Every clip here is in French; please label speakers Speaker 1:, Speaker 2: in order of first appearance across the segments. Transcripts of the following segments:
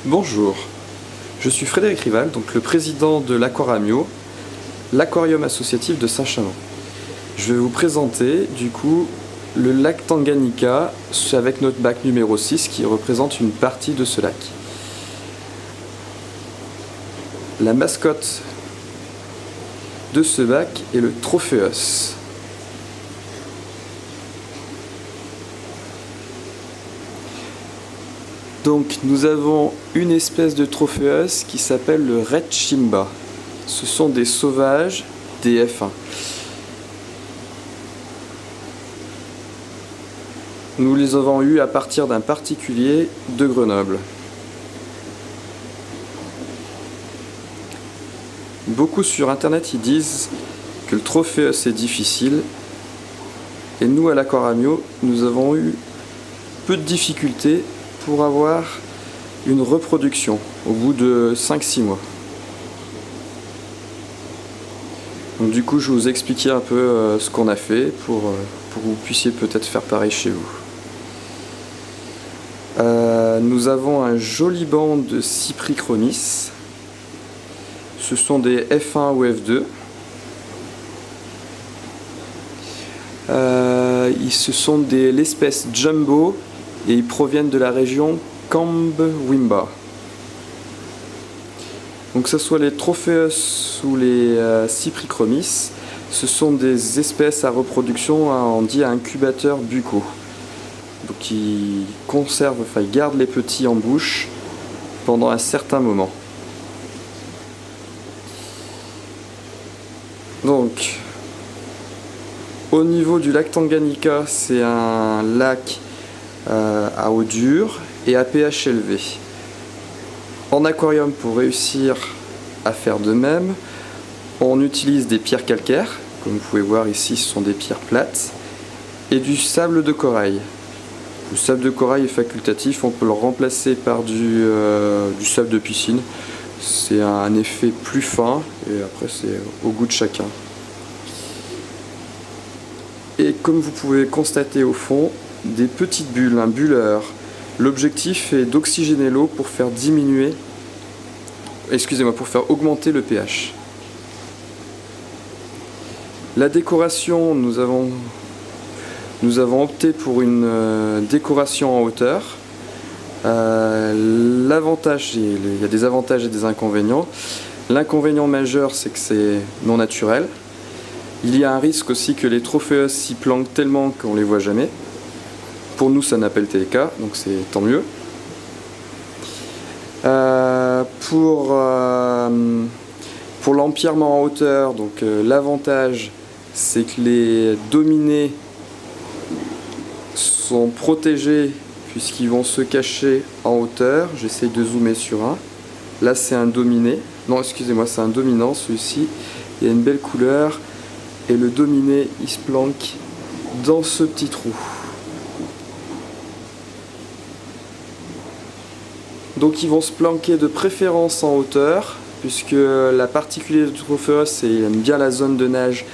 Speaker 1: Bonjour, je suis Frédéric Rival, donc le président de l'Aquaramio, l'aquarium associatif de Saint-Chamond. Je vais vous présenter du coup le lac Tanganyika avec notre bac numéro 6 qui représente une partie de ce lac. La mascotte de ce bac est le Trophéos. Donc nous avons une espèce de Trophéos qui s'appelle le Red Shimba. Ce sont des sauvages des F1. Nous les avons eus à partir d'un particulier de Grenoble. Beaucoup sur internet ils disent que le Trophéos est difficile, et nous à l'Aquaramio nous avons eu peu de difficultés pour avoir une reproduction au bout de 5-6 mois. Donc du coup je vais vous expliquer un peu ce qu'on a fait pour que vous puissiez peut-être faire pareil chez vous. Nous avons un joli banc de Cyprichromis. Ce sont des F1 ou F2. Ce sont l'espèce Jumbo et ils proviennent de la région Kambwimba. Donc que ce soit les Trophéos ou les Cyprichromis, ce sont des espèces à reproduction, on dit à incubateurs buccaux. Donc ils gardent les petits en bouche pendant un certain moment. Donc au niveau du lac Tanganyika, c'est un lac à eau dure et à pH élevé. En aquarium, pour réussir à faire de même, on utilise des pierres calcaires, comme vous pouvez voir ici ce sont des pierres plates, et du sable de corail. Le sable de corail est facultatif, on peut le remplacer par du sable de piscine. C'est un effet plus fin et après c'est au goût de chacun. Et comme vous pouvez constater au fond, des petites bulles, un bulleur. L'objectif est d'oxygéner l'eau pour faire pour faire augmenter le pH. La décoration, nous avons opté pour une décoration en hauteur. L'avantage, il y a des avantages et des inconvénients. L'inconvénient majeur, c'est que c'est non naturel. Il y a un risque aussi que les Trophéos s'y planquent tellement qu'on ne les voit jamais. Pour nous, ça n'a pas été le cas, donc c'est tant mieux. Pour l'empierrement en hauteur, donc l'avantage, c'est que les dominés sont protégés puisqu'ils vont se cacher en hauteur. J'essaye de zoomer sur un. Là, c'est un dominé. Non, excusez-moi, c'est un dominant, celui-ci. Il y a une belle couleur. Et le dominé, il se planque dans ce petit trou. Donc ils vont se planquer de préférence en hauteur, puisque la particularité du Trophéos, c'est qu'il aime bien la zone de nage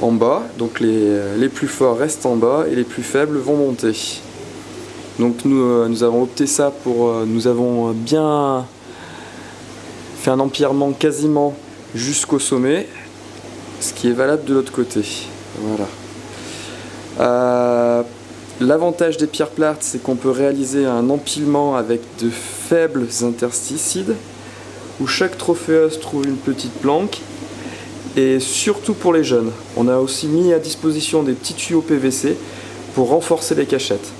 Speaker 1: en bas. Donc les plus forts restent en bas et les plus faibles vont monter. Donc nous avons opté ça nous avons bien fait un empierrement quasiment jusqu'au sommet, ce qui est valable de l'autre côté. Voilà. L'avantage des pierres plates, c'est qu'on peut réaliser un empilement avec de faibles intersticides, où chaque Trophéos trouve une petite planque, et surtout pour les jeunes. On a aussi mis à disposition des petits tuyaux PVC pour renforcer les cachettes.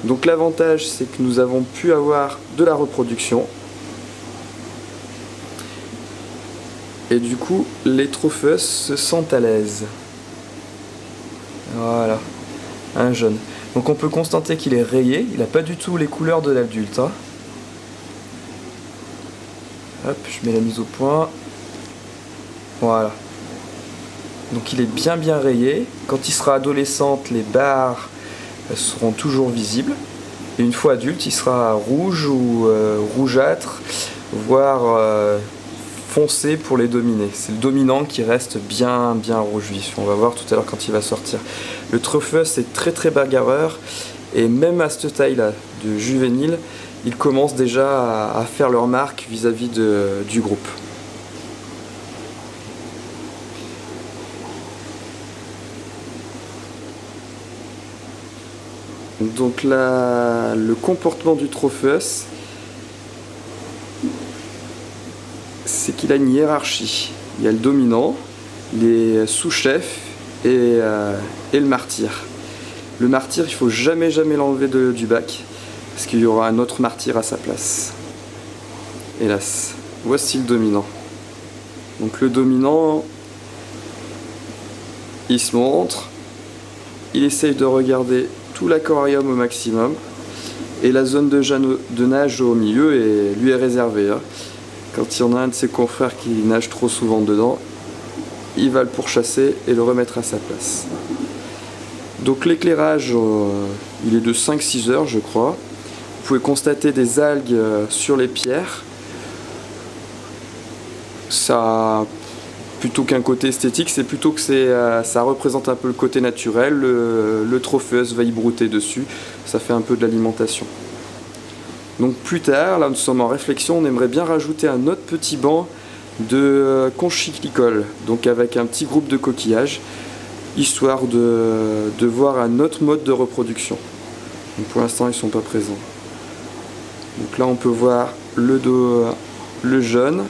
Speaker 1: Donc l'avantage, c'est que nous avons pu avoir de la reproduction, et du coup les Trophéos se sentent à l'aise. Voilà, un jeune. Donc on peut constater qu'il est rayé, il n'a pas du tout les couleurs de l'adulte. Hein. Hop, je mets la mise au point. Voilà. Donc il est bien rayé. Quand il sera adolescente, les barres seront toujours visibles. Et une fois adulte, il sera rouge ou rougeâtre, voire foncé pour les dominés. C'est le dominant qui reste bien rouge vif. On va voir tout à l'heure quand il va sortir. Le Trophéos est très bagarreur, et même à cette taille là de juvénile, ils commencent déjà à faire leur marque vis-à-vis du groupe. Donc là, le comportement du Tropheus, c'est qu'il a une hiérarchie. Il y a le dominant, les sous-chefs et le martyr. Le martyr, il ne faut jamais l'enlever du bac, parce qu'il y aura un autre martyr à sa place. Hélas. Voici le dominant. Donc le dominant, il se montre, il essaye de regarder tout l'aquarium au maximum, et la zone de nage au milieu lui est réservée. Quand il y en a un de ses confrères qui nage trop souvent dedans, il va le pourchasser et le remettre à sa place. Donc l'éclairage, il est de 5-6 heures je crois. Vous pouvez constater des algues sur les pierres. Ça, plutôt qu'un côté esthétique, c'est plutôt que ça représente un peu le côté naturel. Le Tropheus va y brouter dessus, ça fait un peu de l'alimentation. Donc plus tard, là nous sommes en réflexion, on aimerait bien rajouter un autre petit banc de conchiclicole, donc avec un petit groupe de coquillages, histoire de voir un autre mode de reproduction. Donc pour l'instant ils ne sont pas présents. Donc là on peut voir le jeune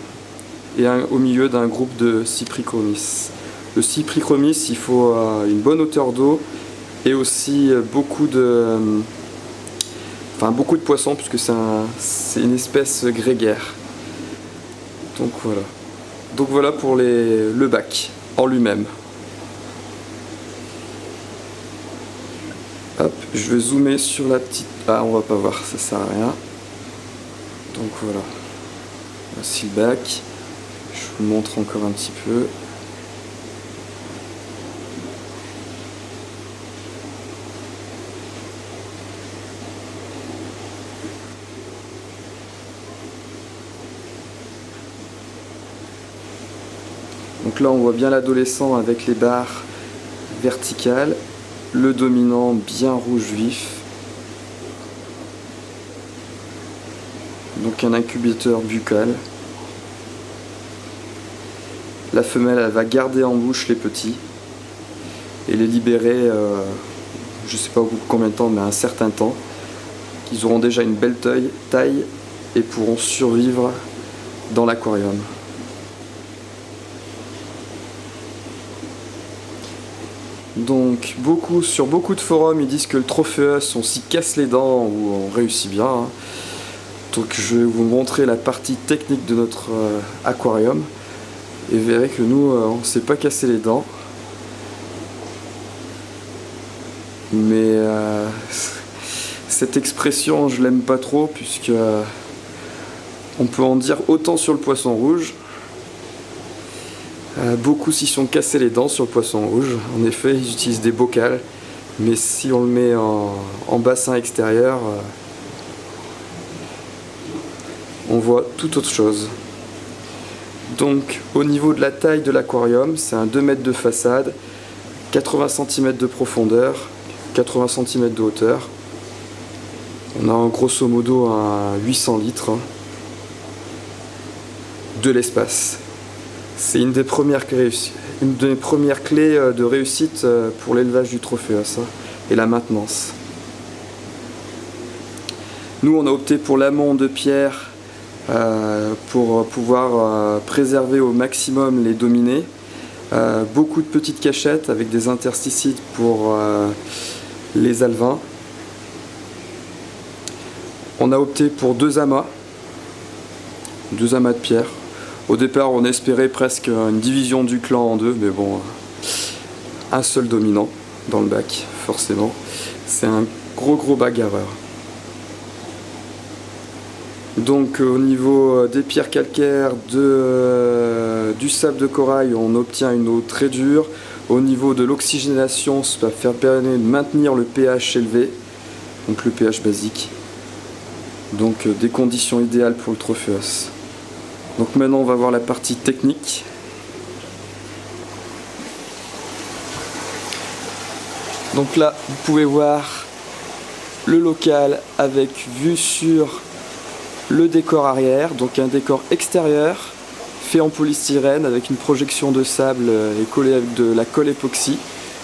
Speaker 1: et au milieu d'un groupe de Cyprichromis. Le Cyprichromis, il faut une bonne hauteur d'eau et aussi beaucoup de poissons, puisque c'est une espèce grégaire. Donc voilà pour le bac en lui-même. Hop, je vais zoomer sur la petite... Ah, on va pas voir, ça sert à rien. Donc voilà. Voici le bac. Je vous montre encore un petit peu. Donc là on voit bien l'adolescent avec les barres verticales, le dominant bien rouge vif. Donc un incubateur buccal. La femelle elle va garder en bouche les petits et les libérer, je ne sais pas combien de temps, mais un certain temps. Ils auront déjà une belle taille et pourront survivre dans l'aquarium. Donc sur beaucoup de forums ils disent que le Tropheus on s'y casse les dents ou on réussit bien. Donc je vais vous montrer la partie technique de notre aquarium et vous verrez que nous on ne s'est pas cassé les dents. Mais cette expression je l'aime pas trop puisque on peut en dire autant sur le poisson rouge. Beaucoup s'y sont cassés les dents sur le poisson rouge. En effet, ils utilisent des bocals, mais si on le met en bassin extérieur, on voit tout autre chose. Donc, au niveau de la taille de l'aquarium, c'est un 2 mètres de façade, 80 cm de profondeur, 80 cm de hauteur. On a grosso modo un 800 litres de l'espace. C'est une des premières clés de réussite pour l'élevage du Tropheus et la maintenance. Nous, on a opté pour l'amont de pierre pour pouvoir préserver au maximum les dominés. Beaucoup de petites cachettes avec des interstitides pour les alevins. On a opté pour 2 amas de pierre. Au départ, on espérait presque une division du clan en deux, mais bon, un seul dominant dans le bac, forcément. C'est un gros bagarreur. Donc au niveau des pierres calcaires, du sable de corail, on obtient une eau très dure. Au niveau de l'oxygénation, ça va permettre de maintenir le pH élevé, donc le pH basique. Donc des conditions idéales pour le Tropheus. Donc maintenant on va voir la partie technique. Donc là vous pouvez voir le local avec vue sur le décor arrière, donc un décor extérieur fait en polystyrène avec une projection de sable et collé avec de la colle époxy.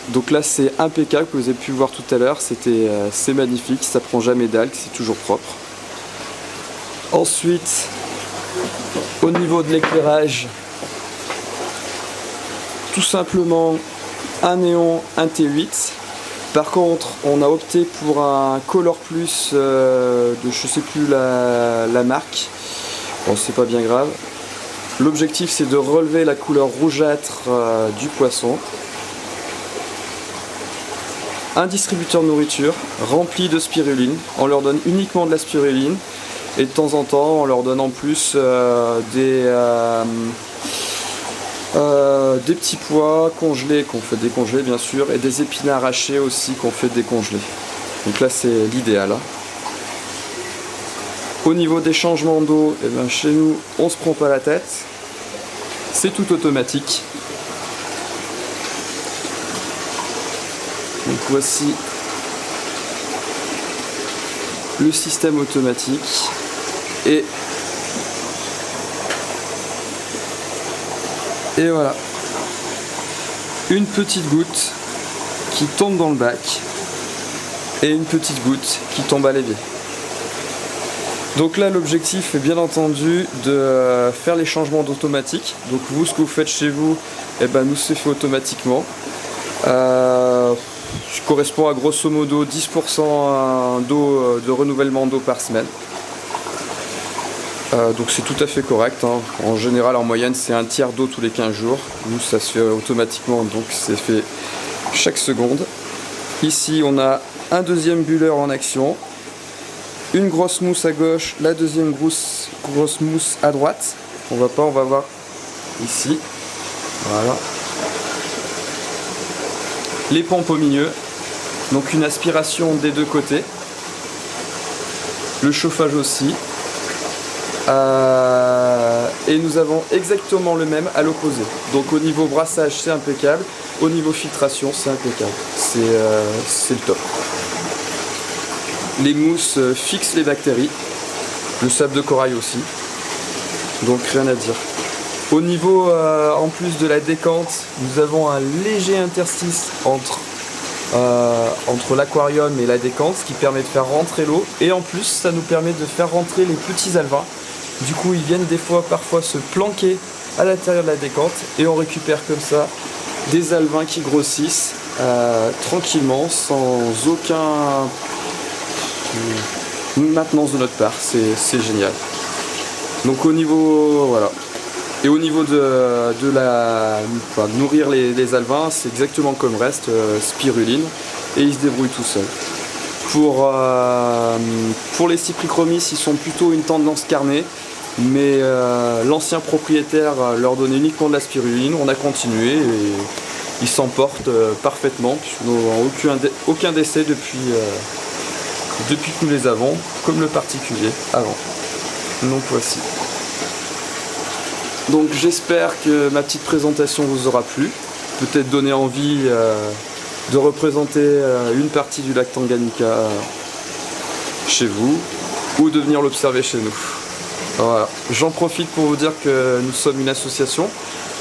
Speaker 1: Donc là c'est impeccable, que vous avez pu voir tout à l'heure, c'est magnifique, ça prend jamais d'algues, c'est toujours propre. Ensuite, au niveau de l'éclairage, tout simplement un néon, un T8. Par contre, on a opté pour un Color Plus de je sais plus la marque. Bon, c'est pas bien grave. L'objectif, c'est de relever la couleur rougeâtre du poisson. Un distributeur de nourriture rempli de spiruline. On leur donne uniquement de la spiruline. Et de temps en temps, on leur donne en plus des petits pois congelés qu'on fait décongeler bien sûr, et des épinards hachés aussi qu'on fait décongeler. Donc là c'est l'idéal. Au niveau des changements d'eau, eh ben, chez nous on se prend pas la tête, c'est tout automatique. Donc voici le système automatique et voilà, une petite goutte qui tombe dans le bac et une petite goutte qui tombe à l'évier. Donc là l'objectif est bien entendu de faire les changements d'automatique. Donc vous, ce que vous faites chez vous, eh ben, nous c'est fait automatiquement. Correspond à grosso modo 10% d'eau, de renouvellement d'eau par semaine. Donc c'est tout à fait correct, hein. En général en moyenne c'est un tiers d'eau tous les 15 jours. Nous ça se fait automatiquement, donc c'est fait chaque seconde. Ici on a un deuxième bulleur en action, une grosse mousse à gauche, la deuxième grosse mousse à droite. On va voir ici. Voilà. Les pompes au milieu, donc une aspiration des deux côtés. Le chauffage aussi. Et nous avons exactement le même à l'opposé. Donc au niveau brassage c'est impeccable, au niveau filtration c'est impeccable, c'est le top. Les mousses fixent les bactéries, le sable de corail aussi, donc rien à dire. Au niveau en plus de la décante, nous avons un léger interstice entre l'aquarium et la décante, ce qui permet de faire rentrer l'eau, et en plus ça nous permet de faire rentrer les petits alevins. Du coup ils viennent parfois se planquer à l'intérieur de la décante et on récupère comme ça des alevins qui grossissent tranquillement, sans aucun maintenance de notre part. C'est génial. Donc au niveau voilà. Et au niveau de nourrir les alevins, c'est exactement comme le reste, spiruline, et ils se débrouillent tout seuls. Pour les cyprichromis, ils sont plutôt une tendance carnée, mais l'ancien propriétaire leur donnait uniquement de la spiruline, on a continué et ils s'en portent parfaitement, puisqu'ils n'ont aucun décès depuis que nous les avons, comme le particulier avant. Donc voici. Donc j'espère que ma petite présentation vous aura plu, peut-être donner envie de représenter une partie du lac Tanganyika chez vous, ou de venir l'observer chez nous. Voilà. J'en profite pour vous dire que nous sommes une association,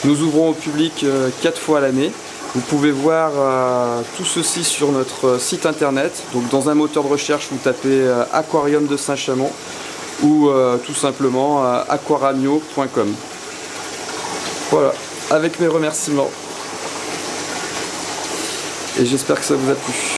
Speaker 1: nous ouvrons au public 4 fois à l'année. Vous pouvez voir tout ceci sur notre site internet, donc dans un moteur de recherche vous tapez Aquarium de Saint-Chamond ou tout simplement aquaramio.com. Voilà, avec mes remerciements. Et j'espère que ça vous a plu.